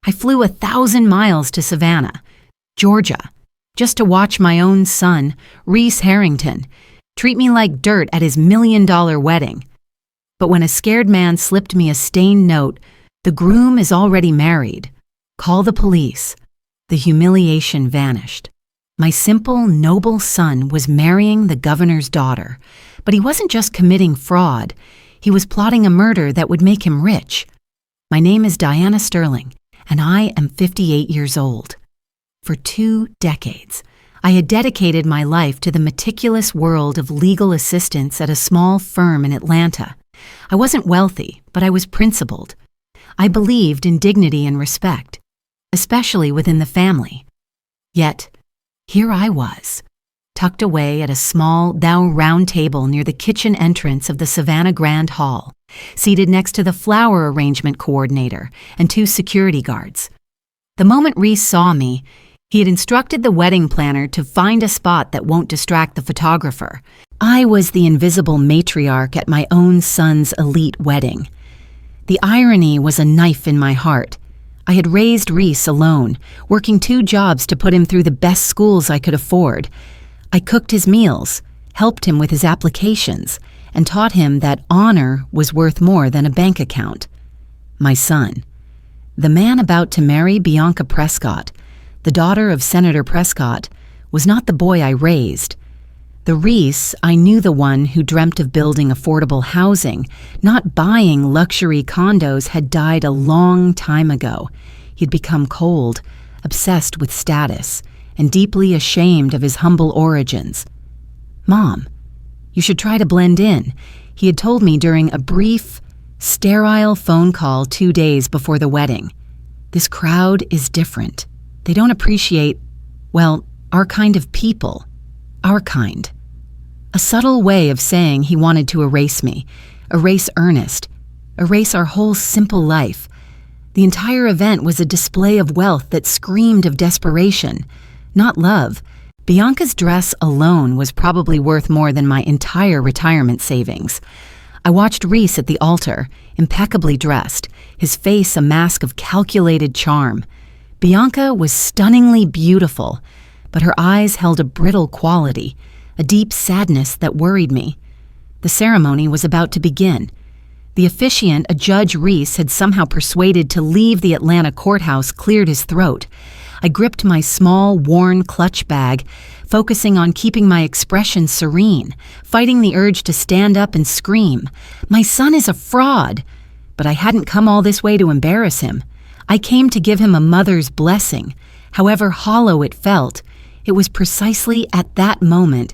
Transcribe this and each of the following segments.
I flew 1,000 miles to Savannah, Georgia, just to watch my own son, Rhys Harrington, treat me like dirt at his $1 million wedding. But when a scared man slipped me a stained note, "The groom is already married. Call the police," the humiliation vanished. My simple, noble son was marrying the governor's daughter, but he wasn't just committing fraud. He was plotting a murder that would make him rich. My name is Diana Sterling, and I am 58 years old. For 2 decades, I had dedicated my life to the meticulous world of legal assistance at a small firm in Atlanta. I wasn't wealthy, but I was principled. I believed in dignity and respect, especially within the family. Yet, here I was, tucked away at a small, round table near the kitchen entrance of the Savannah Grand Hall, seated next to the flower arrangement coordinator and 2 security guards. The moment Rhys saw me, he had instructed the wedding planner to find a spot that won't distract the photographer. I was the invisible matriarch at my own son's elite wedding. The irony was a knife in my heart. I had raised Rhys alone, working 2 jobs to put him through the best schools I could afford. I cooked his meals, helped him with his applications, and taught him that honor was worth more than a bank account. My son, the man about to marry Bianca Prescott, the daughter of Senator Prescott, was not the boy I raised. The Rhys I knew, the one who dreamt of building affordable housing, not buying luxury condos, had died a long time ago. He'd become cold, obsessed with status, and deeply ashamed of his humble origins. "Mom, you should try to blend in," he had told me during a brief, sterile phone call 2 days before the wedding. "This crowd is different. They don't appreciate, well, our kind of people. Our kind." A subtle way of saying he wanted to erase me, erase Ernest, erase our whole simple life. The entire event was a display of wealth that screamed of desperation, not love. Bianca's dress alone was probably worth more than my entire retirement savings. I watched Rhys at the altar, impeccably dressed, his face a mask of calculated charm. Bianca was stunningly beautiful, but her eyes held a brittle quality, a deep sadness that worried me. The ceremony was about to begin. The officiant, a Judge Rhys had somehow persuaded to leave the Atlanta courthouse, cleared his throat. I gripped my small, worn clutch bag, focusing on keeping my expression serene, fighting the urge to stand up and scream. My son is a fraud! But I hadn't come all this way to embarrass him. I came to give him a mother's blessing. However hollow it felt, it was precisely at that moment,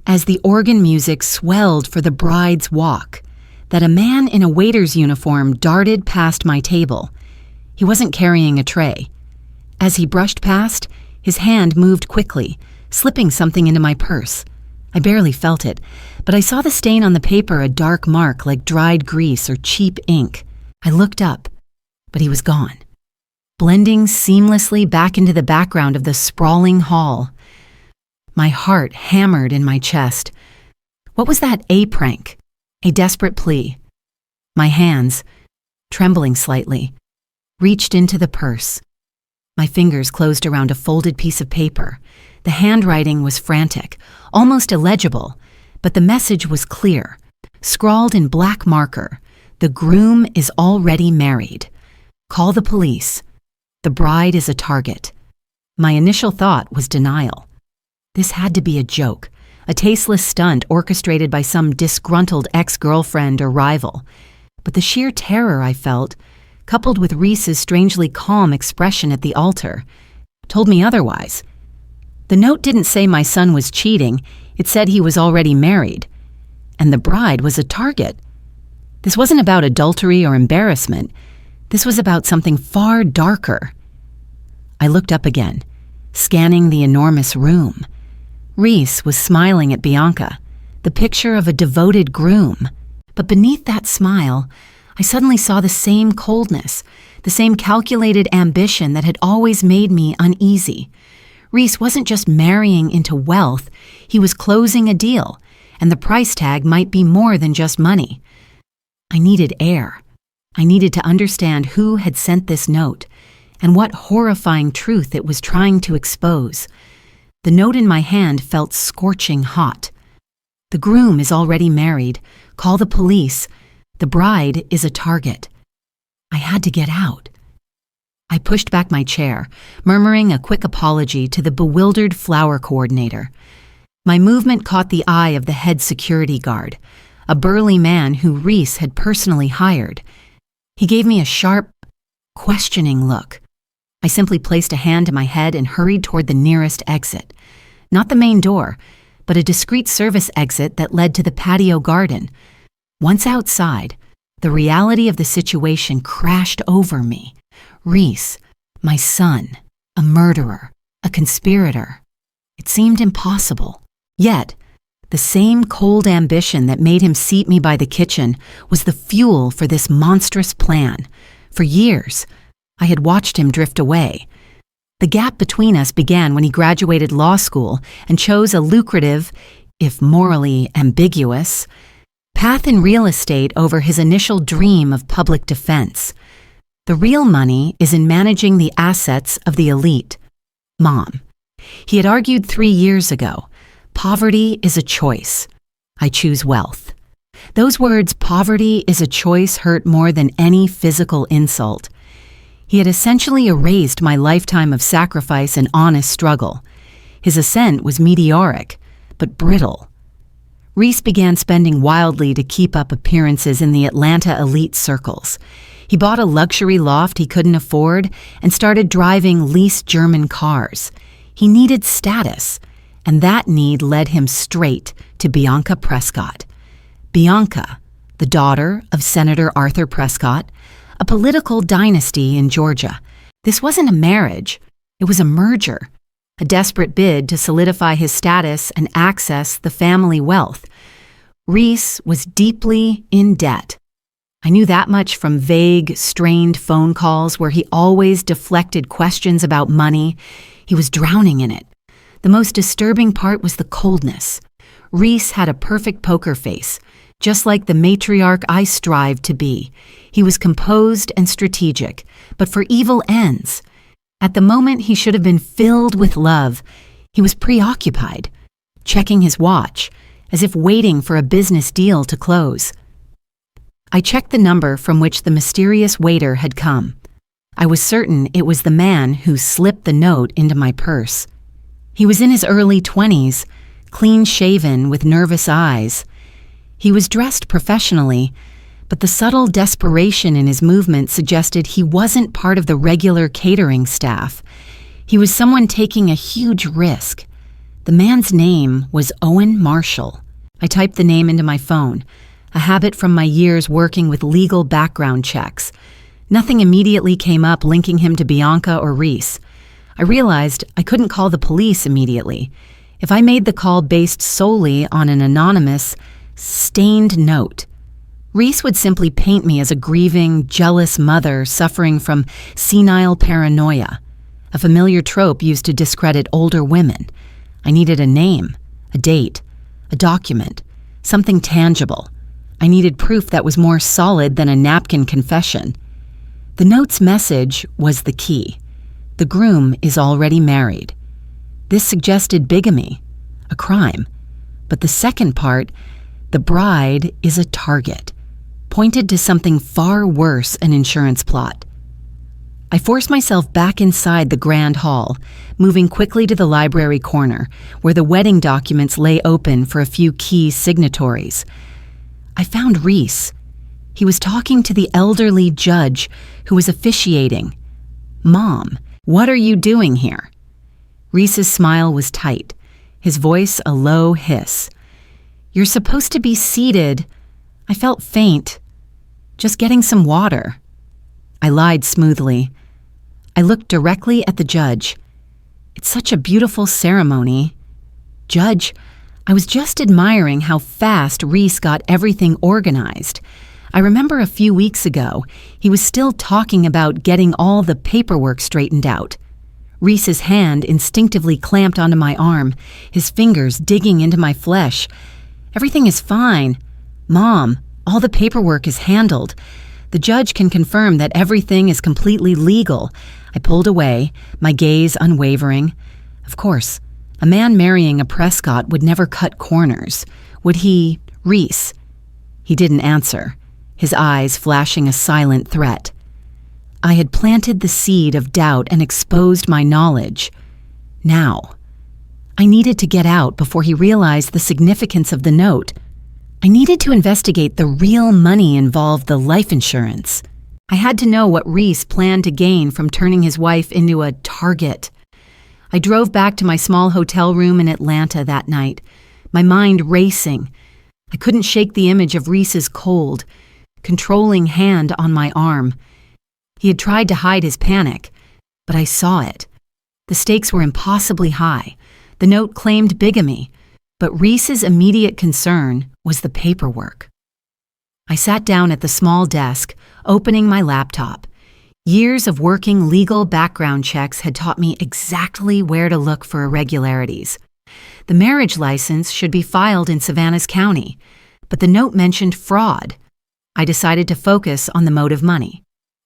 as the organ music swelled for the bride's walk, that a man in a waiter's uniform darted past my table. He wasn't carrying a tray. As he brushed past, his hand moved quickly, slipping something into my purse. I barely felt it, but I saw the stain on the paper, a dark mark like dried grease or cheap ink. I looked up, but he was gone, blending seamlessly back into the background of the sprawling hall. My heart hammered in my chest. What was that prank? A desperate plea. My hands, trembling slightly, reached into the purse. My fingers closed around a folded piece of paper. The handwriting was frantic, almost illegible, but the message was clear. Scrawled in black marker, "The groom is already married. Call the police. The bride is a target." My initial thought was denial. This had to be a joke, a tasteless stunt orchestrated by some disgruntled ex-girlfriend or rival. But the sheer terror I felt, coupled with Rhys's strangely calm expression at the altar, told me otherwise. The note didn't say my son was cheating, it said he was already married. And the bride was a target. This wasn't about adultery or embarrassment. This was about something far darker. I looked up again, scanning the enormous room. Rhys was smiling at Bianca, the picture of a devoted groom. But beneath that smile, I suddenly saw the same coldness, the same calculated ambition that had always made me uneasy. Rhys wasn't just marrying into wealth, he was closing a deal, and the price tag might be more than just money. I needed air. I needed to understand who had sent this note, and what horrifying truth it was trying to expose. The note in my hand felt scorching hot. The groom is already married. Call the police. The bride is a target. I had to get out. I pushed back my chair, murmuring a quick apology to the bewildered flower coordinator. My movement caught the eye of the head security guard, a burly man who Rhys had personally hired. He gave me a sharp, questioning look. I simply placed a hand to my head and hurried toward the nearest exit. Not the main door, but a discreet service exit that led to the patio garden. Once outside, the reality of the situation crashed over me. Rhys, my son, a murderer, a conspirator. It seemed impossible. Yet, the same cold ambition that made him seat me by the kitchen was the fuel for this monstrous plan. For years, I had watched him drift away. The gap between us began when he graduated law school and chose a lucrative, if morally ambiguous, path in real estate over his initial dream of public defense. The real money is in managing the assets of the elite. Mom. He had argued 3 years ago, poverty is a choice. I choose wealth. Those words, poverty is a choice, hurt more than any physical insult. He had essentially erased my lifetime of sacrifice and honest struggle. His ascent was meteoric, but brittle. Rhys began spending wildly to keep up appearances in the Atlanta elite circles. He bought a luxury loft he couldn't afford and started driving leased German cars. He needed status, and that need led him straight to Bianca Prescott. Bianca, the daughter of Senator Arthur Prescott, a political dynasty in Georgia. This wasn't a marriage, it was a merger, a desperate bid to solidify his status and access the family wealth. Rhys was deeply in debt. I knew that much from vague, strained phone calls where he always deflected questions about money. He was drowning in it. The most disturbing part was the coldness. Rhys had a perfect poker face, just like the matriarch I strived to be. He was composed and strategic, but for evil ends. At the moment he should have been filled with love, he was preoccupied, checking his watch, as if waiting for a business deal to close. I checked the number from which the mysterious waiter had come. I was certain it was the man who slipped the note into my purse. He was in his early 20s, clean-shaven with nervous eyes. He was dressed professionally, but the subtle desperation in his movement suggested he wasn't part of the regular catering staff. He was someone taking a huge risk. The man's name was Owen Marshall. I typed the name into my phone, a habit from my years working with legal background checks. Nothing immediately came up linking him to Bianca or Rhys. I realized I couldn't call the police immediately. If I made the call based solely on an anonymous, stained note, Rhys would simply paint me as a grieving, jealous mother suffering from senile paranoia, a familiar trope used to discredit older women. I needed a name, a date, a document, something tangible. I needed proof that was more solid than a napkin confession. The note's message was the key. The groom is already married. This suggested bigamy, a crime. But the second part, the bride is a target, pointed to something far worse, an insurance plot. I forced myself back inside the grand hall, moving quickly to the library corner, where the wedding documents lay open for a few key signatories. I found Rhys. He was talking to the elderly judge who was officiating. "Mom, what are you doing here?" Rhys's smile was tight, his voice a low hiss. "You're supposed to be seated." I felt faint. "Just getting some water." I lied smoothly. I looked directly at the judge. "It's such a beautiful ceremony." "Judge, I was just admiring how fast Rhys got everything organized. I remember a few weeks ago, he was still talking about getting all the paperwork straightened out." Rhys's hand instinctively clamped onto my arm, his fingers digging into my flesh. "Everything is fine. Mom, all the paperwork is handled. The judge can confirm that everything is completely legal." I pulled away, my gaze unwavering. Of course, a man marrying a Prescott would never cut corners. Would he, Rhys? He didn't answer, his eyes flashing a silent threat. I had planted the seed of doubt and exposed my knowledge. Now, I needed to get out before he realized the significance of the note. I needed to investigate the real money involved, the life insurance. I had to know what Rhys planned to gain from turning his wife into a target. I drove back to my small hotel room in Atlanta that night, my mind racing. I couldn't shake the image of Rhys's cold, controlling hand on my arm. He had tried to hide his panic, but I saw it. The stakes were impossibly high. The note claimed bigamy, but Rhys's immediate concern was the paperwork. I sat down at the small desk, opening my laptop. Years of working legal background checks had taught me exactly where to look for irregularities. The marriage license should be filed in Savannah County, but the note mentioned fraud. I decided to focus on the motive money.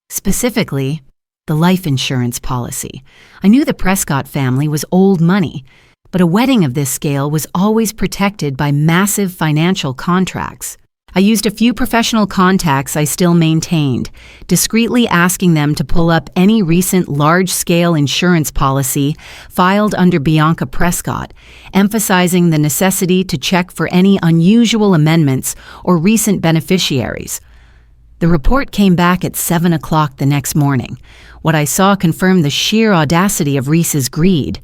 Specifically, the life insurance policy. I knew the Prescott family was old money, but a wedding of this scale was always protected by massive financial contracts. I used a few professional contacts I still maintained, discreetly asking them to pull up any recent large-scale insurance policy filed under Bianca Prescott, emphasizing the necessity to check for any unusual amendments or recent beneficiaries. The report came back at 7 o'clock the next morning. What I saw confirmed the sheer audacity of Rhys's greed.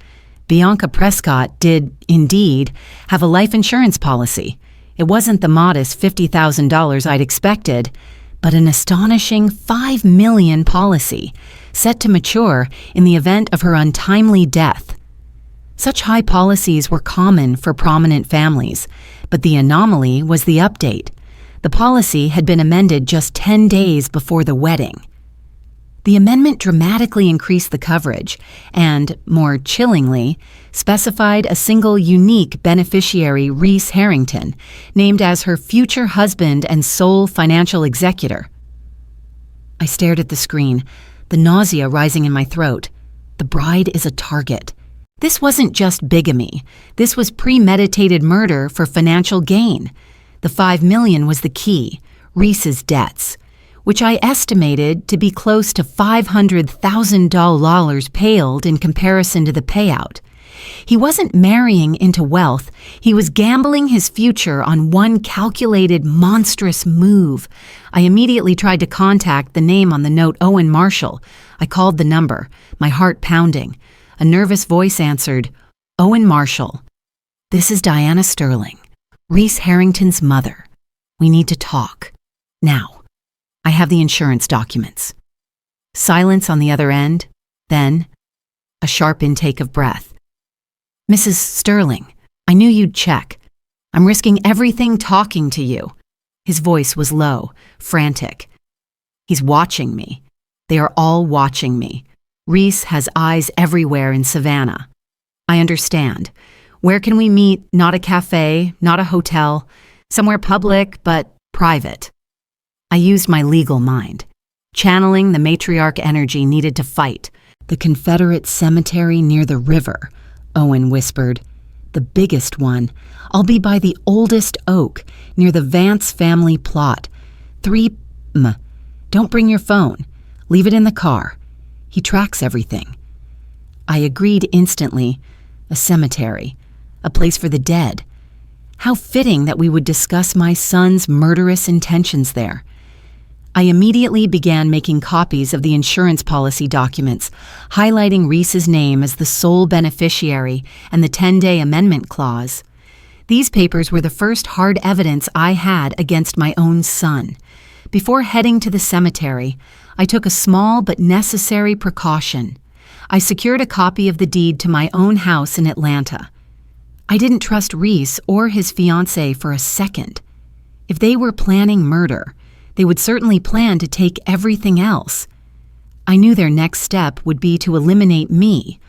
Bianca Prescott did, indeed, have a life insurance policy. It wasn't the modest $50,000 I'd expected, but an astonishing $5 million policy, set to mature in the event of her untimely death. Such high policies were common for prominent families, but the anomaly was the update. The policy had been amended just 10 days before the wedding. The amendment dramatically increased the coverage and, more chillingly, specified a single unique beneficiary, Rhys Harrington, named as her future husband and sole financial executor. I stared at the screen, the nausea rising in my throat. The bride is a target. This wasn't just bigamy. This was premeditated murder for financial gain. The $5 million was the key, Rhys's debts, which I estimated to be close to $500,000 paled in comparison to the payout. He wasn't marrying into wealth. He was gambling his future on one calculated, monstrous move. I immediately tried to contact the name on the note, Owen Marshall. I called the number, my heart pounding. A nervous voice answered, "Owen Marshall. This is Diana Sterling, Rhys Harrington's mother. We need to talk. Now. I have the insurance documents." Silence on the other end, then a sharp intake of breath. "Mrs. Sterling, I knew you'd check. I'm risking everything talking to you." His voice was low, frantic. "He's watching me. They are all watching me. Rhys has eyes everywhere in Savannah. I understand. Where can we meet? Not a cafe, not a hotel. Somewhere public, but private." I used my legal mind, channeling the matriarch energy needed to fight. "The Confederate cemetery near the river," Owen whispered. "The biggest one. I'll be by the oldest oak, near the Vance family plot. 3 Don't bring your phone. Leave it in the car. He tracks everything." I agreed instantly. A cemetery. A place for the dead. How fitting that we would discuss my son's murderous intentions there. I immediately began making copies of the insurance policy documents, highlighting Rhys's name as the sole beneficiary and the 10-day amendment clause. These papers were the first hard evidence I had against my own son. Before heading to the cemetery, I took a small but necessary precaution. I secured a copy of the deed to my own house in Atlanta. I didn't trust Rhys or his fiancé for a second. If they were planning murder, they would certainly plan to take everything else. I knew their next step would be to eliminate me,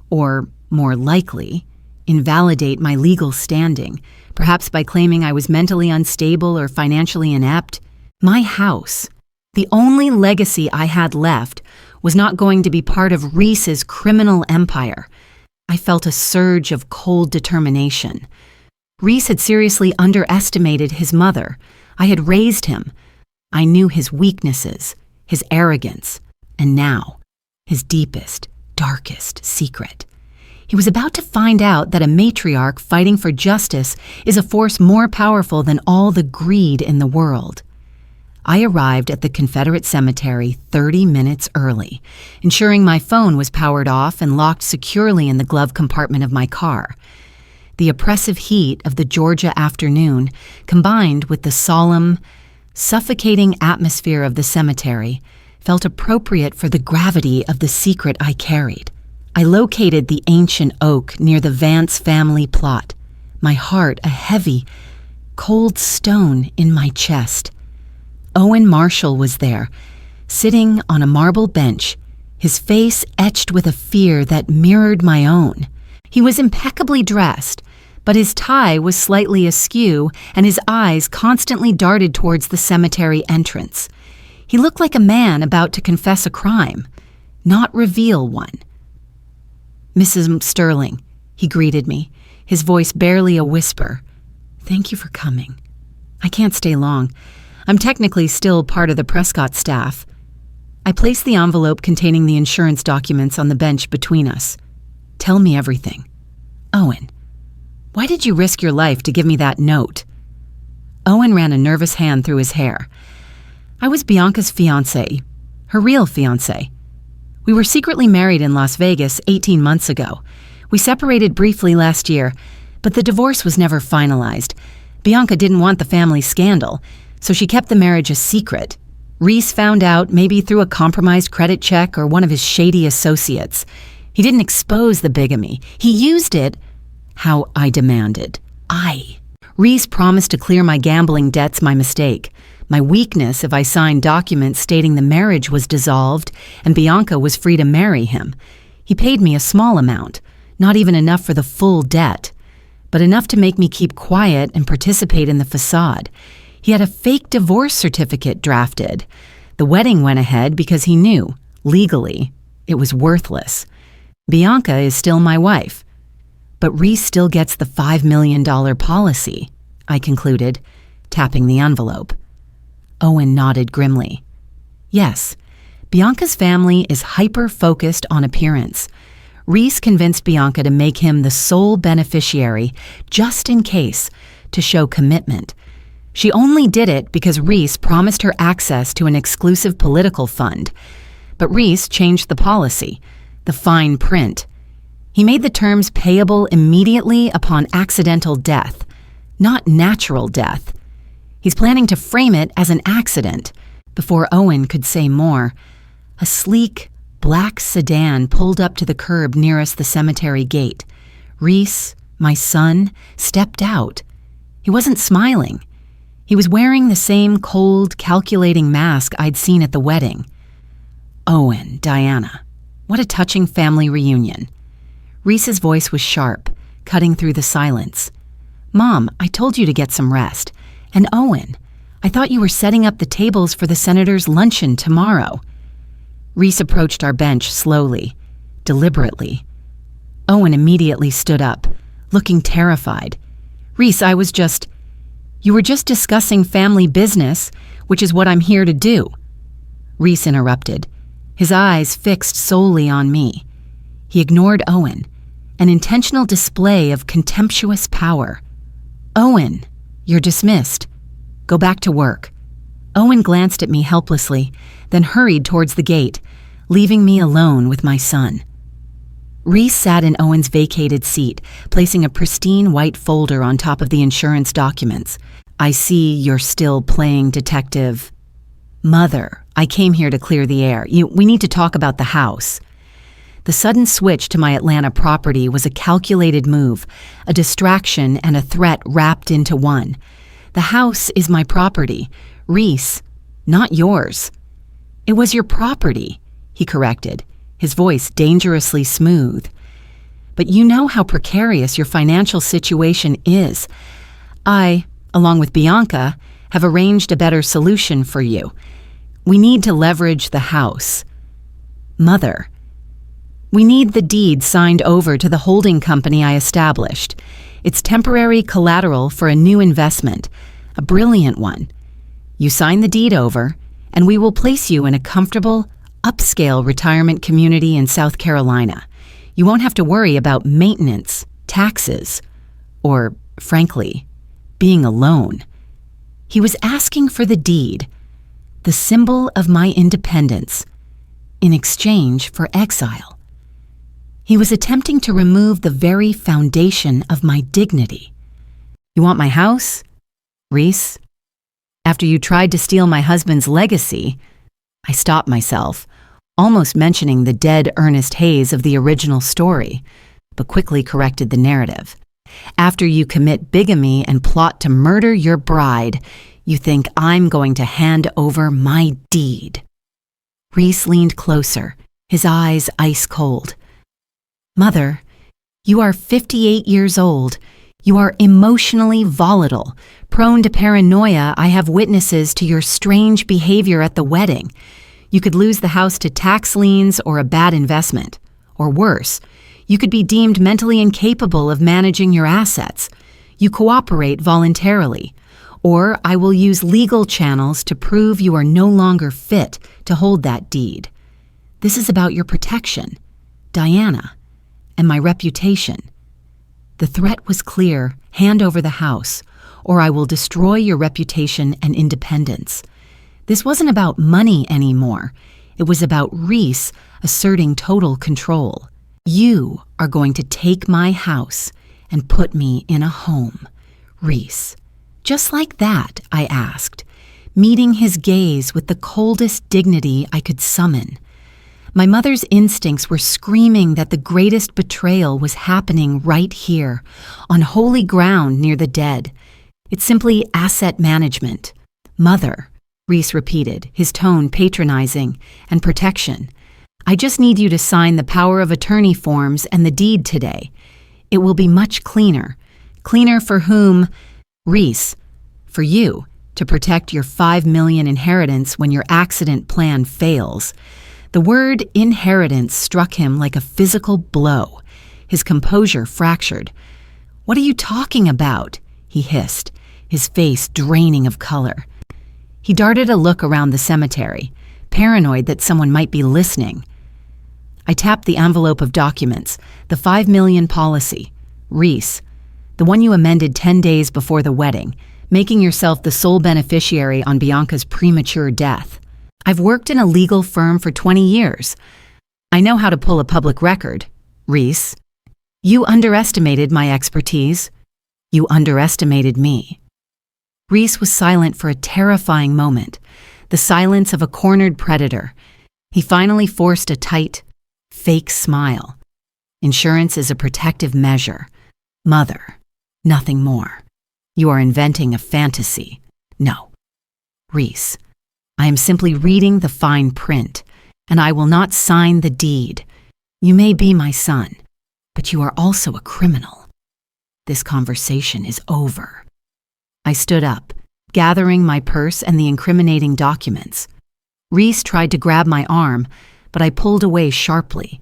or, more likely, invalidate my legal standing, perhaps by claiming I was mentally unstable or financially inept. My house, The only legacy I had left was not going to be part of Rhys's criminal empire. I felt a surge of cold determination. Rhys had seriously underestimated his mother. I had raised him. I knew his weaknesses, his arrogance, and now, his deepest, darkest secret. He was about to find out that a matriarch fighting for justice is a force more powerful than all the greed in the world. I arrived at the Confederate cemetery 30 minutes early, ensuring my phone was powered off and locked securely in the glove compartment of my car. The oppressive heat of the Georgia afternoon, combined with the solemn, suffocating atmosphere of the cemetery, felt appropriate for the gravity of the secret I carried. I located the ancient oak near the Vance family plot, my heart a heavy, cold stone in my chest. Owen Marshall was there, sitting on a marble bench, his face etched with a fear that mirrored my own. He was impeccably dressed, but his tie was slightly askew and his eyes constantly darted towards the cemetery entrance. He looked like a man about to confess a crime, not reveal one. "Mrs. Sterling," he greeted me, his voice barely a whisper. "Thank you for coming. I can't stay long. I'm technically still part of the Prescott staff." I placed the envelope containing the insurance documents on the bench between us. "Tell me everything." "Owen, why did you risk your life to give me that note?" Owen ran a nervous hand through his hair. "I was Bianca's fiancé, her real fiancé. We were secretly married in Las Vegas 18 months ago. We separated briefly last year, but the divorce was never finalized. Bianca didn't want the family scandal, so she kept the marriage a secret. Rhys found out, maybe through a compromised credit check or one of his shady associates. He didn't expose the bigamy. He used it how I demanded. Rhys promised to clear my gambling debts, my mistake. My weakness if I signed documents stating the marriage was dissolved and Bianca was free to marry him. He paid me a small amount, not even enough for the full debt, but enough to make me keep quiet and participate in the facade. He had a fake divorce certificate drafted. The wedding went ahead because he knew, legally, it was worthless. Bianca is still my wife. But Rhys still gets the $5 million policy, I concluded, tapping the envelope. Owen nodded grimly. Yes, Bianca's family is hyper-focused on appearance. Rhys convinced Bianca to make him the sole beneficiary, just in case, to show commitment. She only did it because Rhys promised her access to an exclusive political fund. But Rhys changed the policy, the fine print. He made the terms payable immediately upon accidental death, not natural death. He's planning to frame it as an accident. Before Owen could say more, a sleek, black sedan pulled up to the curb nearest the cemetery gate. Rhys, my son, stepped out. He wasn't smiling. He was wearing the same cold, calculating mask I'd seen at the wedding. Owen, Diana, what a touching family reunion. Rhys's voice was sharp, cutting through the silence. Mom, I told you to get some rest. And Owen, I thought you were setting up the tables for the senator's luncheon tomorrow. Rhys approached our bench slowly, deliberately. Owen immediately stood up, looking terrified. Rhys, you were just discussing family business, which is what I'm here to do. Rhys interrupted, his eyes fixed solely on me. He ignored Owen, an intentional display of contemptuous power. Owen, you're dismissed. Go back to work. Owen glanced at me helplessly, then hurried towards the gate, leaving me alone with my son. Rhys sat in Owen's vacated seat, placing a pristine white folder on top of the insurance documents. I see you're still playing detective. Mother, I came here to clear the air. We need to talk about the house. The sudden switch to my Atlanta property was a calculated move, a distraction and a threat wrapped into one. The house is my property, Rhys, not yours. It was your property, he corrected, his voice dangerously smooth. But you know how precarious your financial situation is. I, along with Bianca, have arranged a better solution for you. We need to leverage the house. Mother, we need the deed signed over to the holding company I established. It's temporary collateral for a new investment, a brilliant one. You sign the deed over, and we will place you in a comfortable, upscale retirement community in South Carolina. You won't have to worry about maintenance, taxes, or, frankly, being alone. He was asking for the deed, the symbol of my independence, in exchange for exile. He was attempting to remove the very foundation of my dignity. You want my house, Rhys? After you tried to steal my husband's legacy, I stopped myself, almost mentioning the dead Ernest Hayes of the original story, but quickly corrected the narrative. After you commit bigamy and plot to murder your bride, you think I'm going to hand over my deed. Rhys leaned closer, his eyes ice cold. Mother, you are 58 years old. You are emotionally volatile, prone to paranoia. I have witnesses to your strange behavior at the wedding. You could lose the house to tax liens or a bad investment. Or worse, you could be deemed mentally incapable of managing your assets. You cooperate voluntarily. Or I will use legal channels to prove you are no longer fit to hold that deed. This is about your protection, Diana, and my reputation. The threat was clear: hand over the house, or I will destroy your reputation and independence. This wasn't about money anymore. It was about Rhys asserting total control. You are going to take my house and put me in a home, Rhys. Just like that, I asked, meeting his gaze with the coldest dignity I could summon. My mother's instincts were screaming that the greatest betrayal was happening right here, on holy ground near the dead. It's simply asset management. Mother, Rhys repeated, his tone patronizing, and protection. I just need you to sign the power of attorney forms and the deed today. It will be much cleaner. Cleaner for whom? Rhys, for you, to protect your $5 million inheritance when your accident plan fails. The word inheritance struck him like a physical blow. His composure fractured. What are you talking about? He hissed, his face draining of color. He darted a look around the cemetery, paranoid that someone might be listening. I tapped the envelope of documents, the $5 million policy. Rhys, the one you amended 10 days before the wedding, making yourself the sole beneficiary on Bianca's premature death. I've worked in a legal firm for 20 years. I know how to pull a public record. Rhys, you underestimated my expertise. You underestimated me. Rhys was silent for a terrifying moment, the silence of a cornered predator. He finally forced a tight, fake smile. Insurance is a protective measure. Mother, nothing more. You are inventing a fantasy. No. Rhys, I am simply reading the fine print, and I will not sign the deed. You may be my son, but you are also a criminal. This conversation is over. I stood up, gathering my purse and the incriminating documents. Rhys tried to grab my arm, but I pulled away sharply.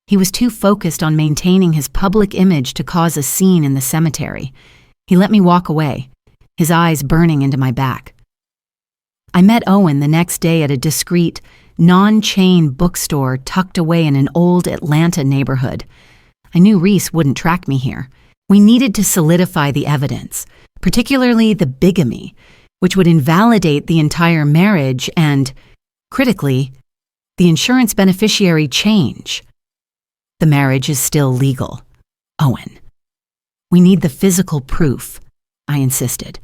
He was too focused on maintaining his public image to cause a scene in the cemetery. He let me walk away, his eyes burning into my back. I met Owen the next day at a discreet, non-chain bookstore tucked away in an old Atlanta neighborhood. I knew Rhys wouldn't track me here. We needed to solidify the evidence, particularly the bigamy, which would invalidate the entire marriage and, critically, the insurance beneficiary change. The marriage is still legal. Owen. We need the physical proof, I insisted,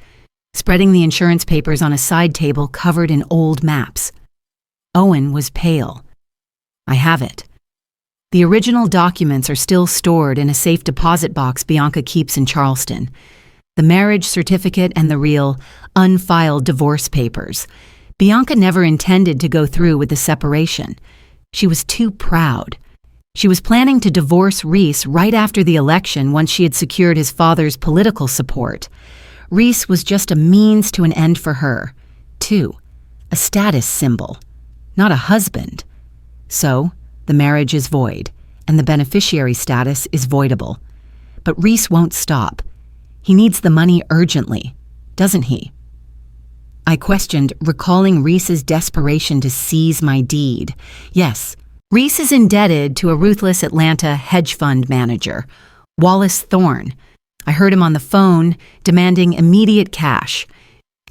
spreading the insurance papers on a side table covered in old maps. Owen was pale. I have it. The original documents are still stored in a safe deposit box Bianca keeps in Charleston. The marriage certificate and the real, unfiled divorce papers. Bianca never intended to go through with the separation. She was too proud. She was planning to divorce Rhys right after the election once she had secured his father's political support. Rhys was just a means to an end for her. 2. a status symbol, not a husband. So, the marriage is void, and the beneficiary status is voidable. But Rhys won't stop. He needs the money urgently, doesn't he? I questioned, recalling Rhys's desperation to seize my deed. Yes, Rhys is indebted to a ruthless Atlanta hedge fund manager, Wallace Thorne. I heard him on the phone, demanding immediate cash.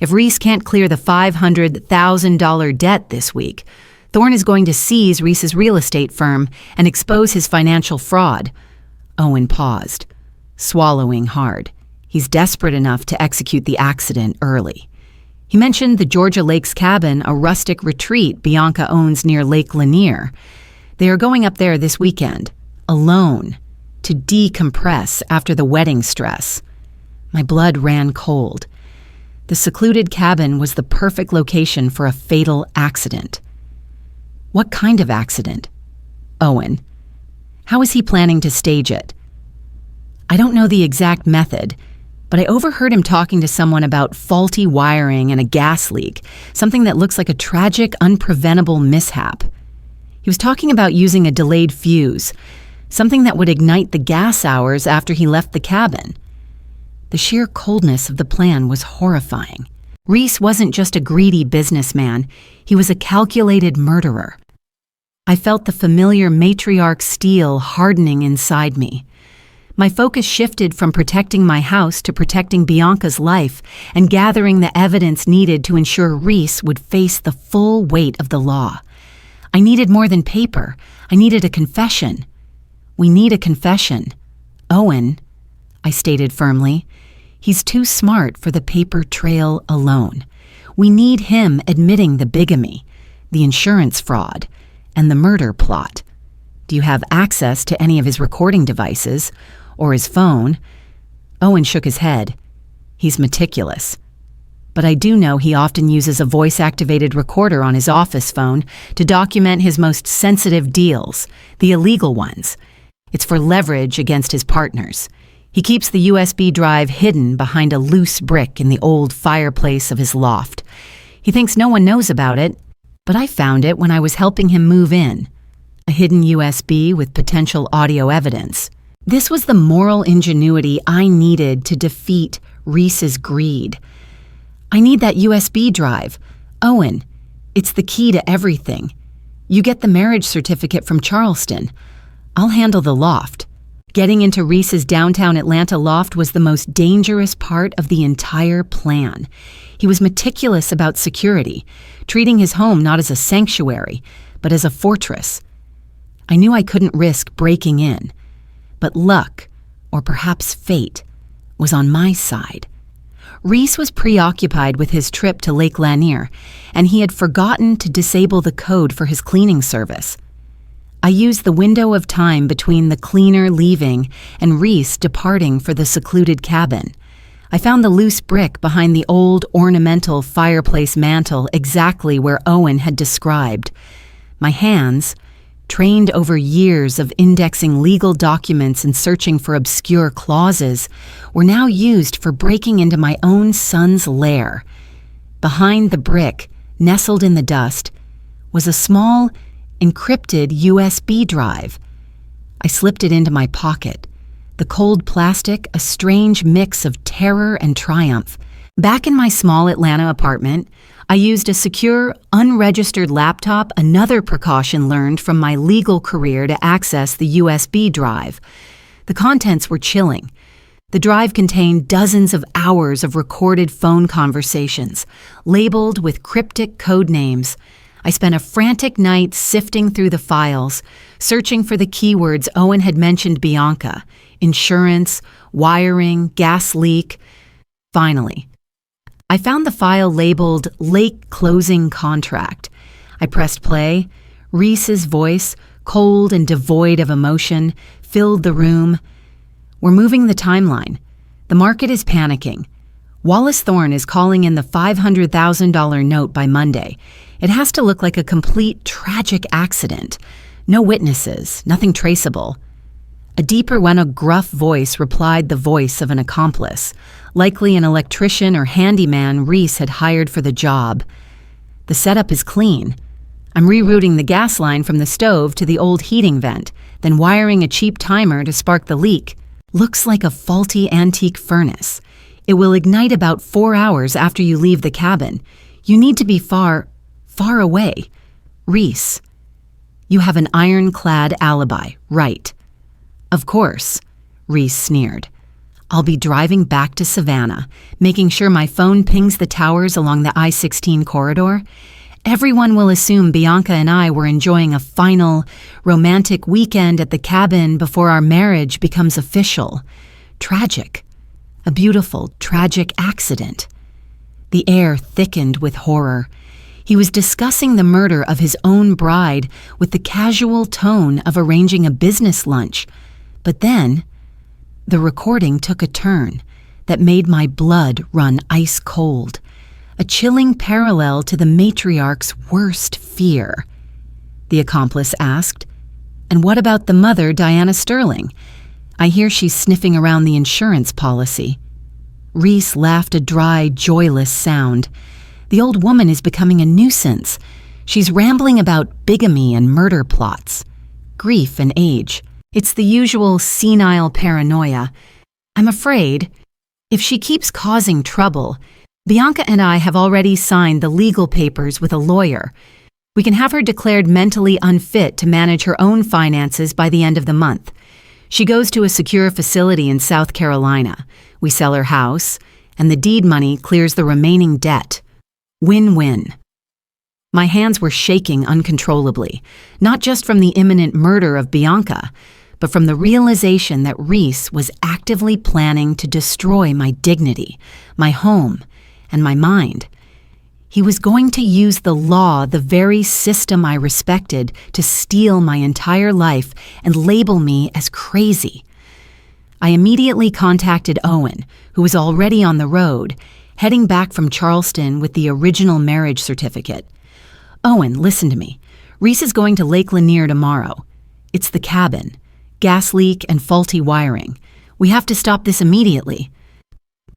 If Rhys can't clear the $500,000 debt this week, Thorne is going to seize Rhys's real estate firm and expose his financial fraud. Owen paused, swallowing hard. He's desperate enough to execute the accident early. He mentioned the Georgia Lakes cabin, a rustic retreat Bianca owns near Lake Lanier. They are going up there this weekend, alone, to decompress after the wedding stress. My blood ran cold. The secluded cabin was the perfect location for a fatal accident. What kind of accident? Owen. How is he planning to stage it? I don't know the exact method, but I overheard him talking to someone about faulty wiring and a gas leak, something that looks like a tragic, unpreventable mishap. He was talking about using a delayed fuse, something that would ignite the gas hours after he left the cabin. The sheer coldness of the plan was horrifying. Rhys wasn't just a greedy businessman, he was a calculated murderer. I felt the familiar matriarch steel hardening inside me. My focus shifted from protecting my house to protecting Bianca's life and gathering the evidence needed to ensure Rhys would face the full weight of the law. I needed more than paper. I needed a confession. We need a confession. Owen, I stated firmly, he's too smart for the paper trail alone. We need him admitting the bigamy, the insurance fraud, and the murder plot. Do you have access to any of his recording devices or his phone? Owen shook his head. He's meticulous. But I do know he often uses a voice-activated recorder on his office phone to document his most sensitive deals, the illegal ones. It's for leverage against his partners. He keeps the USB drive hidden behind a loose brick in the old fireplace of his loft. He thinks no one knows about it, but I found it when I was helping him move in. A hidden USB with potential audio evidence. This was the moral ingenuity I needed to defeat Rhys's greed. I need that USB drive. Owen, it's the key to everything. You get the marriage certificate from Charleston. I'll handle the loft. Getting into Rhys's downtown Atlanta loft was the most dangerous part of the entire plan. He was meticulous about security, treating his home not as a sanctuary, but as a fortress. I knew I couldn't risk breaking in, but luck, or perhaps fate, was on my side. Rhys was preoccupied with his trip to Lake Lanier, and he had forgotten to disable the code for his cleaning service. I used the window of time between the cleaner leaving and Rhys departing for the secluded cabin. I found the loose brick behind the old ornamental fireplace mantel exactly where Owen had described. My hands, trained over years of indexing legal documents and searching for obscure clauses, were now used for breaking into my own son's lair. Behind the brick, nestled in the dust, was a small, encrypted USB drive. I slipped it into my pocket, the cold plastic a strange mix of terror and triumph. Back in my small Atlanta apartment, I used a secure, unregistered laptop, another precaution learned from my legal career to access the USB drive. The contents were chilling. The drive contained dozens of hours of recorded phone conversations, labeled with cryptic code names. I spent a frantic night sifting through the files, searching for the keywords Owen had mentioned Bianca, insurance, wiring, gas leak. Finally, I found the file labeled Lake Closing Contract. I pressed play. Rhys's voice, cold and devoid of emotion, filled the room. We're moving the timeline. The market is panicking. Wallace Thorne is calling in the $500,000 note by Monday. It has to look like a complete tragic accident. No witnesses, nothing traceable. A deeper when a gruff voice replied the voice of an accomplice, likely an electrician or handyman Rhys had hired for the job. The setup is clean. I'm rerouting the gas line from the stove to the old heating vent, then wiring a cheap timer to spark the leak. Looks like a faulty antique furnace. It will ignite about 4 hours after you leave the cabin. You need to be far away. Rhys, you have an ironclad alibi, right? Of course, Rhys sneered. I'll be driving back to Savannah, making sure my phone pings the towers along the I-16 corridor. Everyone will assume Bianca and I were enjoying a final, romantic weekend at the cabin before our marriage becomes official. Tragic. A beautiful, tragic accident. The air thickened with horror. He was discussing the murder of his own bride with the casual tone of arranging a business lunch. But then, the recording took a turn that made my blood run ice cold. A chilling parallel to the matriarch's worst fear. The accomplice asked, "And what about the mother, Diana Sterling? I hear she's sniffing around the insurance policy." Rhys laughed a dry, joyless sound. "The old woman is becoming a nuisance. She's rambling about bigamy and murder plots. Grief and age. It's the usual senile paranoia. I'm afraid, if she keeps causing trouble, Bianca and I have already signed the legal papers with a lawyer. We can have her declared mentally unfit to manage her own finances by the end of the month. She goes to a secure facility in South Carolina. We sell her house, and the deed money clears the remaining debt. Win-win." My hands were shaking uncontrollably, not just from the imminent murder of Bianca, but from the realization that Rhys was actively planning to destroy my dignity, my home, and my mind. He was going to use the law, the very system I respected, to steal my entire life and label me as crazy. I immediately contacted Owen, who was already on the road, heading back from Charleston with the original marriage certificate. "Owen, listen to me. Rhys is going to Lake Lanier tomorrow. It's the cabin. Gas leak and faulty wiring. We have to stop this immediately."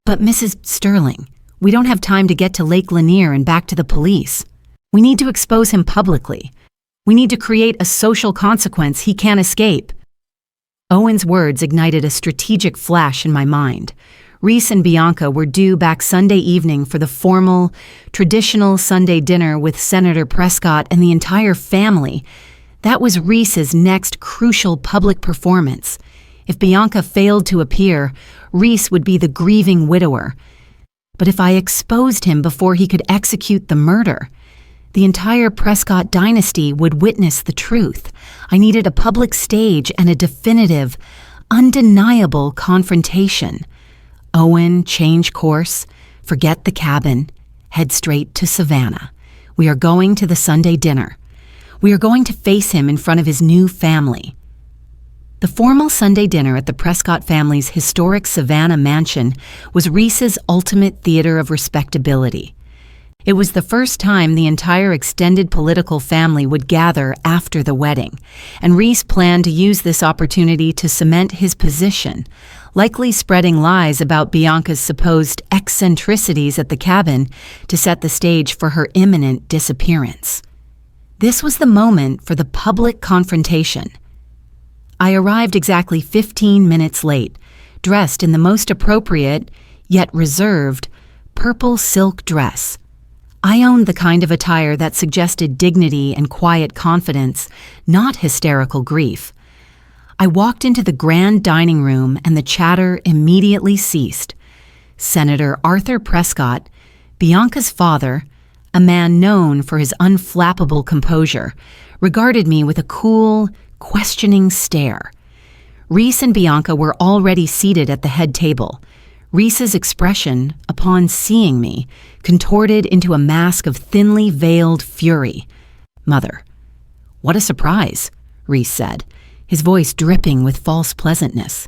"But Mrs. Sterling, we don't have time to get to Lake Lanier and back to the police. We need to expose him publicly. We need to create a social consequence he can't escape." Owen's words ignited a strategic flash in my mind. Rhys and Bianca were due back Sunday evening for the formal, traditional Sunday dinner with Senator Prescott and the entire family. That was Rhys's next crucial public performance. If Bianca failed to appear, Rhys would be the grieving widower. But if I exposed him before he could execute the murder, the entire Prescott dynasty would witness the truth. I needed a public stage and a definitive, undeniable confrontation. Owen, change course, forget the cabin, head straight to Savannah. We are going to the Sunday dinner. We are going to face him in front of his new family. The formal Sunday dinner at the Prescott family's historic Savannah mansion was Rhys's ultimate theater of respectability. It was the first time the entire extended political family would gather after the wedding, and Rhys planned to use this opportunity to cement his position, likely spreading lies about Bianca's supposed eccentricities at the cabin to set the stage for her imminent disappearance. This was the moment for the public confrontation. I arrived exactly 15 minutes late, dressed in the most appropriate, yet reserved, purple silk dress. I owned the kind of attire that suggested dignity and quiet confidence, not hysterical grief. I walked into the grand dining room and the chatter immediately ceased. Senator Arthur Prescott, Bianca's father, a man known for his unflappable composure, regarded me with a cool, questioning stare. Rhys and Bianca were already seated at the head table. Rhys's expression, upon seeing me, contorted into a mask of thinly veiled fury. "Mother, what a surprise," Rhys said, his voice dripping with false pleasantness.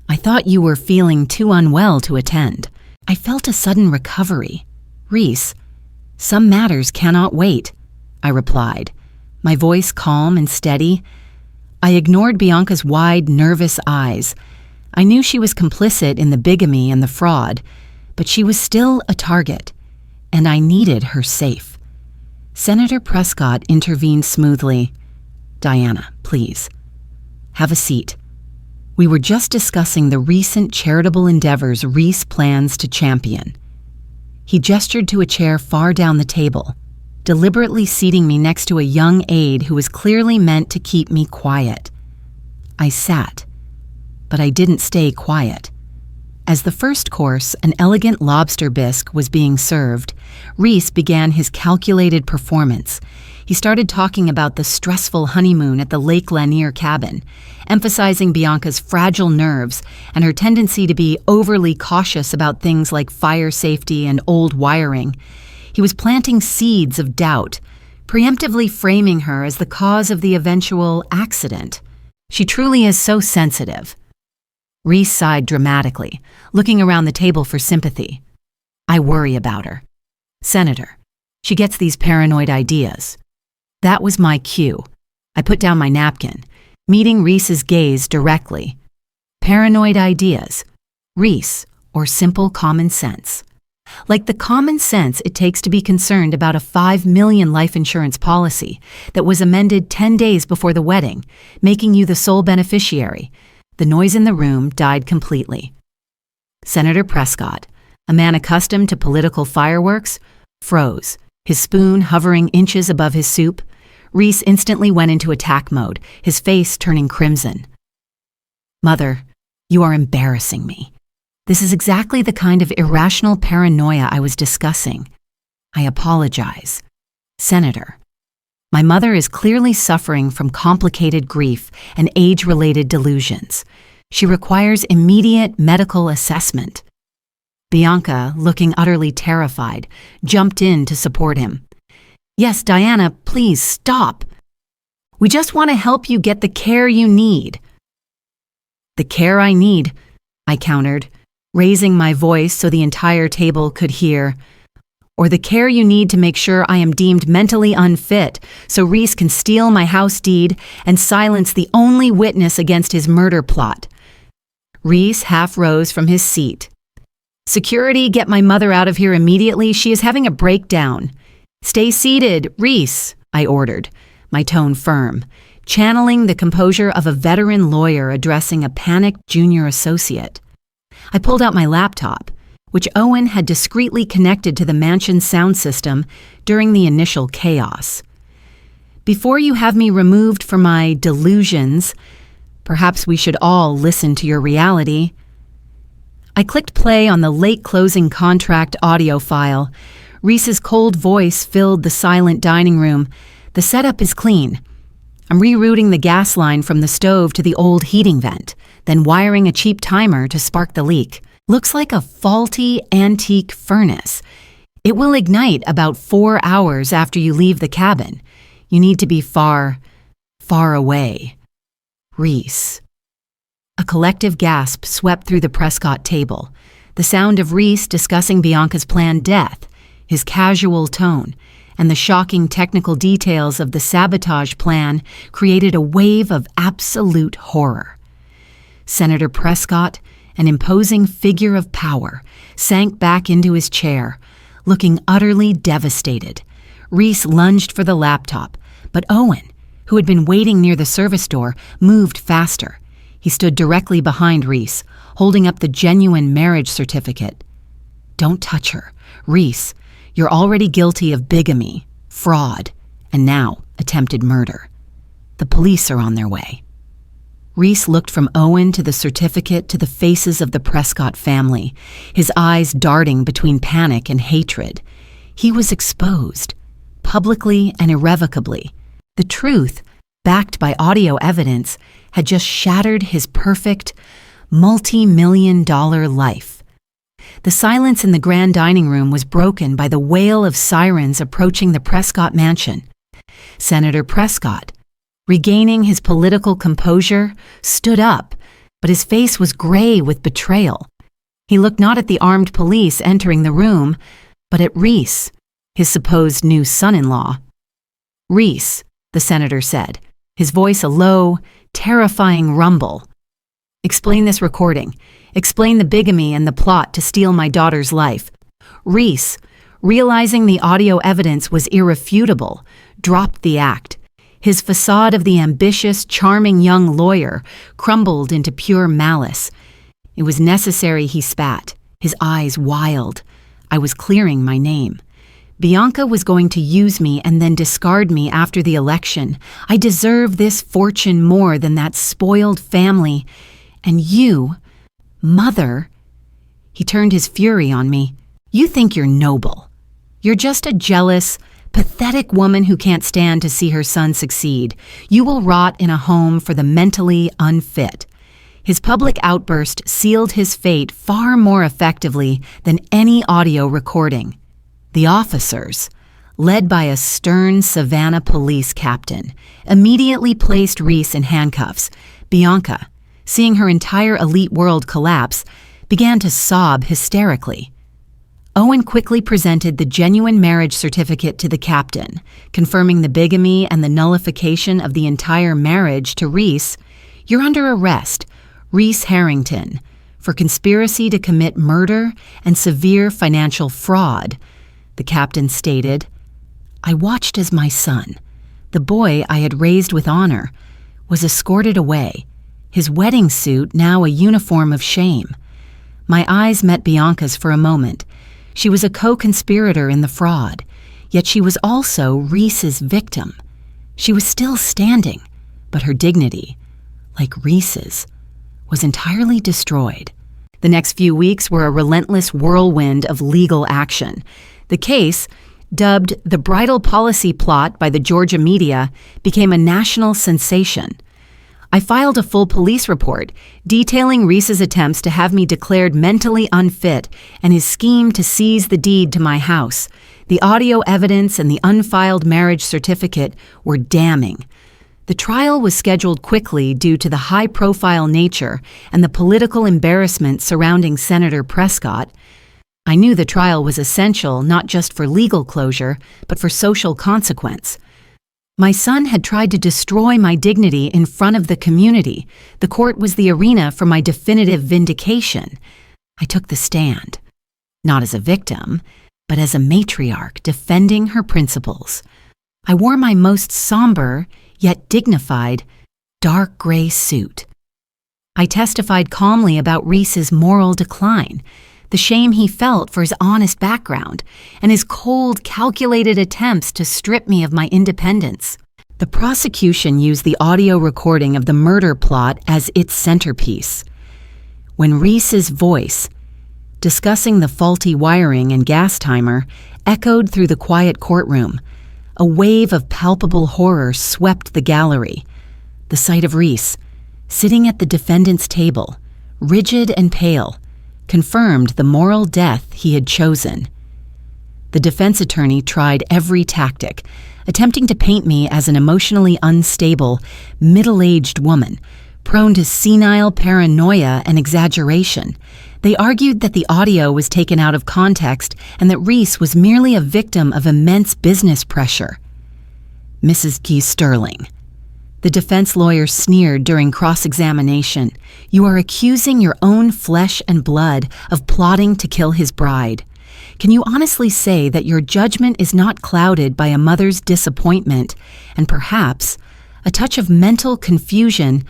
"I thought you were feeling too unwell to attend." I felt a sudden recovery. "Rhys, some matters cannot wait," I replied, my voice calm and steady. I ignored Bianca's wide, nervous eyes. I knew she was complicit in the bigamy and the fraud, but she was still a target, and I needed her safe. Senator Prescott intervened smoothly. "Diana, please. Have a seat. We were just discussing the recent charitable endeavors Rhys plans to champion." He gestured to a chair far down the table, deliberately seating me next to a young aide who was clearly meant to keep me quiet. I sat, but I didn't stay quiet. As the first course, an elegant lobster bisque, was being served, Rhys began his calculated performance. He started talking about the stressful honeymoon at the Lake Lanier cabin, emphasizing Bianca's fragile nerves and her tendency to be overly cautious about things like fire safety and old wiring. He was planting seeds of doubt, preemptively framing her as the cause of the eventual accident. She truly is so sensitive. Rhys sighed dramatically, looking around the table for sympathy. "I worry about her. Senator, she gets these paranoid ideas." That was my cue. I put down my napkin, meeting Rhys's gaze directly. Paranoid ideas. Rhys, or simple common sense. Like the common sense it takes to be concerned about a $5 million life insurance policy that was amended 10 days before the wedding, making you the sole beneficiary. The noise in the room died completely. Senator Prescott, a man accustomed to political fireworks, froze, his spoon hovering inches above his soup. Rhys instantly went into attack mode, his face turning crimson. "Mother, you are embarrassing me. This is exactly the kind of irrational paranoia I was discussing. I apologize. Senator, my mother is clearly suffering from complicated grief and age-related delusions. She requires immediate medical assessment." Bianca, looking utterly terrified, jumped in to support him. "Yes, Diana, please stop. We just want to help you get the care you need." "The care I need," I countered, raising my voice so the entire table could hear. "Or the care you need to make sure I am deemed mentally unfit so Rhys can steal my house deed and silence the only witness against his murder plot." Rhys half rose from his seat. "Security, get my mother out of here immediately. She is having a breakdown." "Stay seated, Rhys," I ordered, my tone firm, channeling the composure of a veteran lawyer addressing a panicked junior associate. I pulled out my laptop, which Owen had discreetly connected to the mansion's sound system during the initial chaos. "Before you have me removed for my delusions, perhaps we should all listen to your reality." I clicked play on the late closing contract audio file. Rhys's cold voice filled the silent dining room. "The setup is clean. I'm rerouting the gas line from the stove to the old heating vent, then wiring a cheap timer to spark the leak. Looks like a faulty antique furnace. It will ignite about 4 hours after you leave the cabin. You need to be far, far away. Rhys." A collective gasp swept through the Prescott table. The sound of Rhys discussing Bianca's planned death, his casual tone, and the shocking technical details of the sabotage plan created a wave of absolute horror. Senator Prescott, an imposing figure of power, sank back into his chair, looking utterly devastated. Rhys lunged for the laptop, but Owen, who had been waiting near the service door, moved faster. He stood directly behind Rhys, holding up the genuine marriage certificate. "Don't touch her. Rhys, you're already guilty of bigamy, fraud, and now attempted murder. The police are on their way." Rhys looked from Owen to the certificate to the faces of the Prescott family, his eyes darting between panic and hatred. He was exposed, publicly and irrevocably. The truth, backed by audio evidence, had just shattered his perfect, multi-million-dollar life. The silence in the grand dining room was broken by the wail of sirens approaching the Prescott mansion. Senator Prescott, regaining his political composure, stood up, but his face was gray with betrayal. He looked not at the armed police entering the room, but at Rhys, his supposed new son-in-law. "Rhys," the senator said, his voice a low, terrifying rumble. "Explain this recording. Explain the bigamy and the plot to steal my daughter's life. Rhys, realizing the audio evidence was irrefutable, dropped the act. His facade of the ambitious, charming young lawyer crumbled into pure malice. It was necessary he spat, his eyes wild. I was clearing my name. Bianca was going to use me and then discard me after the election. I deserve this fortune more than that spoiled family. And you, Mother, he turned his fury on me. You think you're noble. You're just a jealous, pathetic woman who can't stand to see her son succeed. You will rot in a home for the mentally unfit. His public outburst sealed his fate far more effectively than any audio recording. The officers, led by a stern Savannah police captain, immediately placed Rhys in handcuffs. Bianca, seeing her entire elite world collapse, began to sob hysterically. Owen quickly presented the genuine marriage certificate to the captain, confirming the bigamy and the nullification of the entire marriage to Rhys. You're under arrest, Rhys Harrington, for conspiracy to commit murder and severe financial fraud, the captain stated. I watched as my son, the boy I had raised with honor, was escorted away, his wedding suit now a uniform of shame. My eyes met Bianca's for a moment. She was a co-conspirator in the fraud, yet she was also Rhys's victim. She was still standing, but her dignity, like Rhys's, was entirely destroyed. The next few weeks were a relentless whirlwind of legal action. The case, dubbed the bridal policy plot by the Georgia media, became a national sensation. I filed a full police report detailing Rhys's attempts to have me declared mentally unfit and his scheme to seize the deed to my house. The audio evidence and the unfiled marriage certificate were damning. The trial was scheduled quickly due to the high-profile nature and the political embarrassment surrounding Senator Prescott. I knew the trial was essential not just for legal closure, but for social consequence. My son had tried to destroy my dignity in front of the community. The court was the arena for my definitive vindication. I took the stand, not as a victim, but as a matriarch defending her principles. I wore my most somber, yet dignified, dark gray suit. I testified calmly about Rhys's moral decline, the shame he felt for his honest background, and his cold, calculated attempts to strip me of my independence. The prosecution used the audio recording of the murder plot as its centerpiece. When Rhys's voice, discussing the faulty wiring and gas timer, echoed through the quiet courtroom, a wave of palpable horror swept the gallery. The sight of Rhys, sitting at the defendant's table, rigid and pale, confirmed the moral death he had chosen. The defense attorney tried every tactic, attempting to paint me as an emotionally unstable, middle-aged woman, prone to senile paranoia and exaggeration. They argued that the audio was taken out of context and that Rhys was merely a victim of immense business pressure. Mrs. G. Sterling, the defense lawyer sneered during cross-examination, you are accusing your own flesh and blood of plotting to kill his bride. Can you honestly say that your judgment is not clouded by a mother's disappointment and perhaps a touch of mental confusion?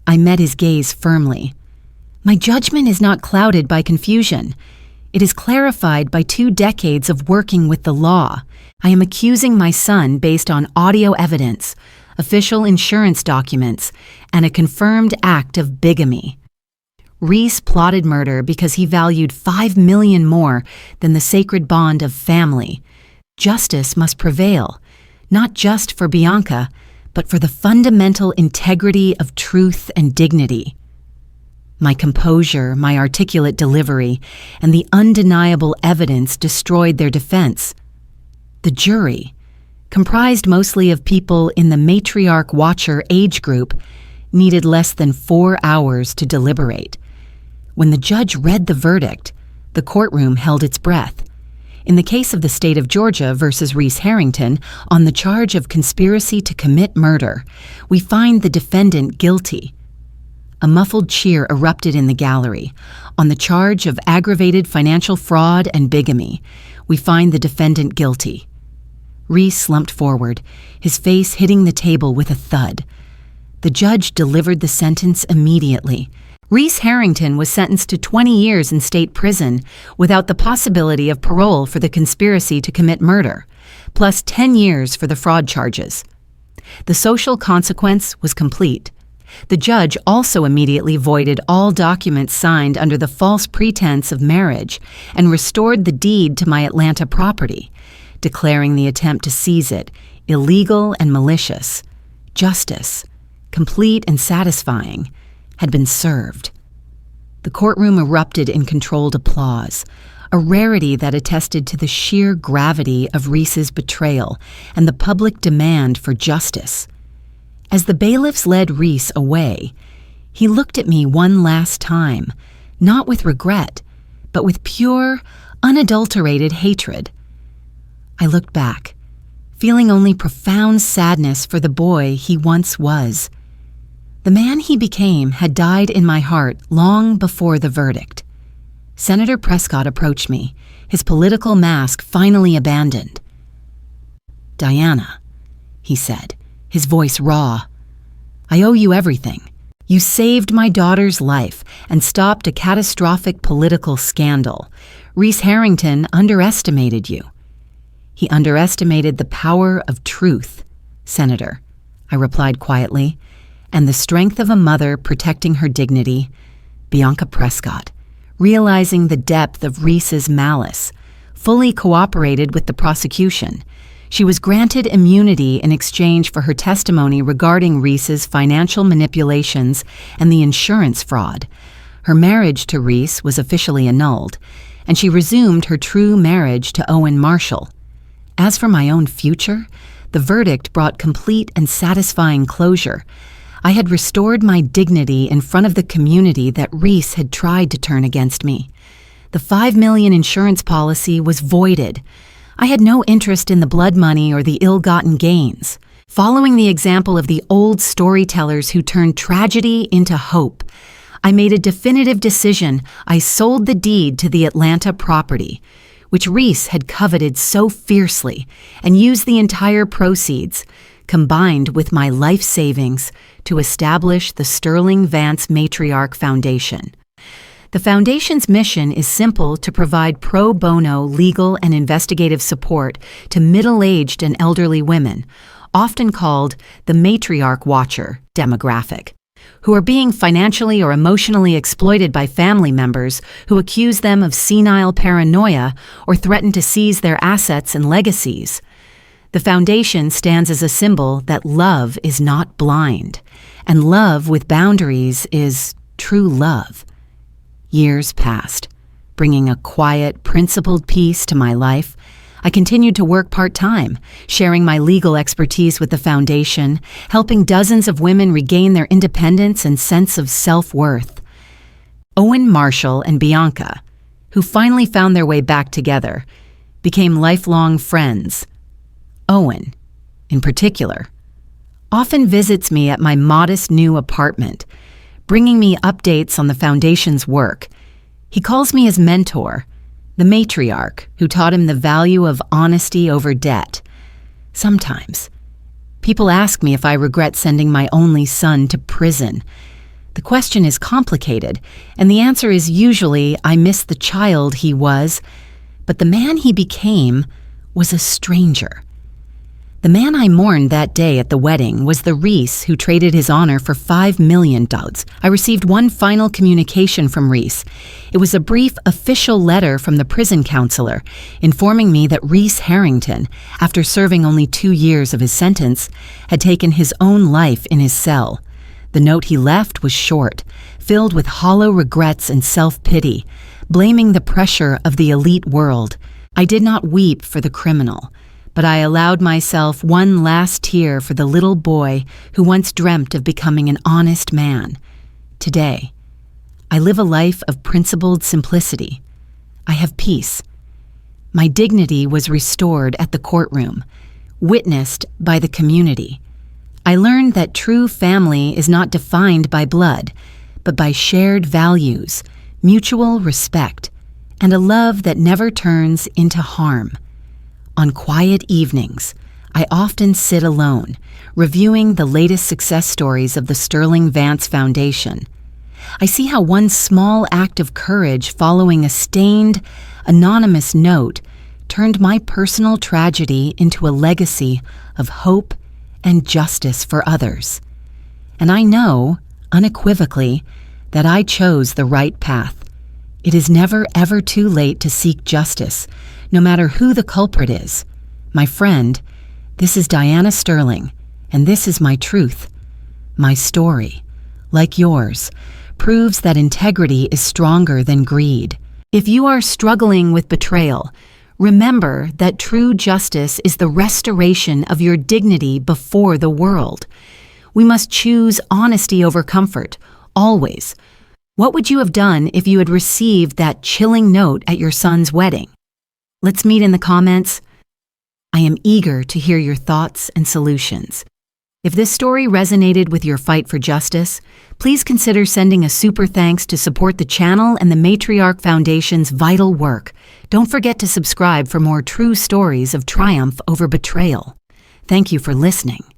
I met his gaze firmly. My judgment is not clouded by confusion. It is clarified by 2 decades of working with the law. I am accusing my son based on audio evidence, official insurance documents, and a confirmed act of bigamy. Rhys plotted murder because he valued $5 million more than the sacred bond of family. Justice must prevail, not just for Bianca, but for the fundamental integrity of truth and dignity. My composure, my articulate delivery, and the undeniable evidence destroyed their defense. The jury, comprised mostly of people in the matriarch watcher age group, needed less than 4 hours to deliberate. When the judge read the verdict, the courtroom held its breath. In the case of the state of Georgia versus Rhys Harrington on the charge of conspiracy to commit murder, we find the defendant guilty. A muffled cheer erupted in the gallery. On the charge of aggravated financial fraud and bigamy, we find the defendant guilty. Rhys slumped forward, his face hitting the table with a thud. The judge delivered the sentence immediately. Rhys Harrington was sentenced to 20 years in state prison without the possibility of parole for the conspiracy to commit murder, plus 10 years for the fraud charges. The social consequence was complete. The judge also immediately voided all documents signed under the false pretense of marriage and restored the deed to my Atlanta property, declaring the attempt to seize it illegal and malicious. Justice, complete and satisfying, had been served. The courtroom erupted in controlled applause, a rarity that attested to the sheer gravity of Rhys's betrayal and the public demand for justice. As the bailiffs led Rhys away, he looked at me one last time, not with regret, but with pure, unadulterated hatred. I looked back, feeling only profound sadness for the boy he once was. The man he became had died in my heart long before the verdict. Senator Prescott approached me, his political mask finally abandoned. "Diana," he said, his voice raw, "I owe you everything. You saved my daughter's life and stopped a catastrophic political scandal. Rhys Harrington underestimated you." "He underestimated the power of truth, Senator," I replied quietly, "and the strength of a mother protecting her dignity." Bianca Prescott, realizing the depth of Rhys's malice, fully cooperated with the prosecution. She was granted immunity in exchange for her testimony regarding Rhys's financial manipulations and the insurance fraud. Her marriage to Rhys was officially annulled, and she resumed her true marriage to Owen Marshall. As for my own future, the verdict brought complete and satisfying closure. I had restored my dignity in front of the community that Rhys had tried to turn against me. The $5 million insurance policy was voided. I had no interest in the blood money or the ill-gotten gains. Following the example of the old storytellers who turned tragedy into hope, I made a definitive decision. I sold the deed to the Atlanta property, which Rhys had coveted so fiercely, and used the entire proceeds, combined with my life savings, to establish the Sterling Vance Matriarch Foundation. The Foundation's mission is simple: to provide pro bono legal and investigative support to middle-aged and elderly women, often called the matriarch watcher demographic, who are being financially or emotionally exploited by family members who accuse them of senile paranoia or threaten to seize their assets and legacies. The Foundation stands as a symbol that love is not blind, and love with boundaries is true love. Years passed, bringing a quiet, principled peace to my life. I continued to work part-time, sharing my legal expertise with the Foundation, helping dozens of women regain their independence and sense of self-worth. Owen Marshall and Bianca, who finally found their way back together, became lifelong friends. Owen, in particular, often visits me at my modest new apartment, bringing me updates on the Foundation's work. He calls me his mentor, the matriarch who taught him the value of honesty over debt. Sometimes, people ask me if I regret sending my only son to prison. The question is complicated, and the answer is usually I miss the child he was, but the man he became was a stranger. The man I mourned that day at the wedding was the Rhys who traded his honor for $5 million. I received one final communication from Rhys. It was a brief official letter from the prison counselor informing me that Rhys Harrington, after serving only 2 years of his sentence, had taken his own life in his cell. The note he left was short, filled with hollow regrets and self-pity, blaming the pressure of the elite world. I did not weep for the criminal, but I allowed myself one last tear for the little boy who once dreamt of becoming an honest man. Today, I live a life of principled simplicity. I have peace. My dignity was restored at the courtroom, witnessed by the community. I learned that true family is not defined by blood, but by shared values, mutual respect, and a love that never turns into harm. On quiet evenings, I often sit alone, reviewing the latest success stories of the Sterling Vance Foundation. I see how one small act of courage following a stained, anonymous note turned my personal tragedy into a legacy of hope and justice for others. And I know, unequivocally, that I chose the right path. It is never ever too late to seek justice, no matter who the culprit is. My friend, this is Diana Sterling, and this is my truth. My story, like yours, proves that integrity is stronger than greed. If you are struggling with betrayal, remember that true justice is the restoration of your dignity before the world. We must choose honesty over comfort, always. What would you have done if you had received that chilling note at your son's wedding? Let's meet in the comments. I am eager to hear your thoughts and solutions. If this story resonated with your fight for justice, please consider sending a super thanks to support the channel and the Matriarch Foundation's vital work. Don't forget to subscribe for more true stories of triumph over betrayal. Thank you for listening.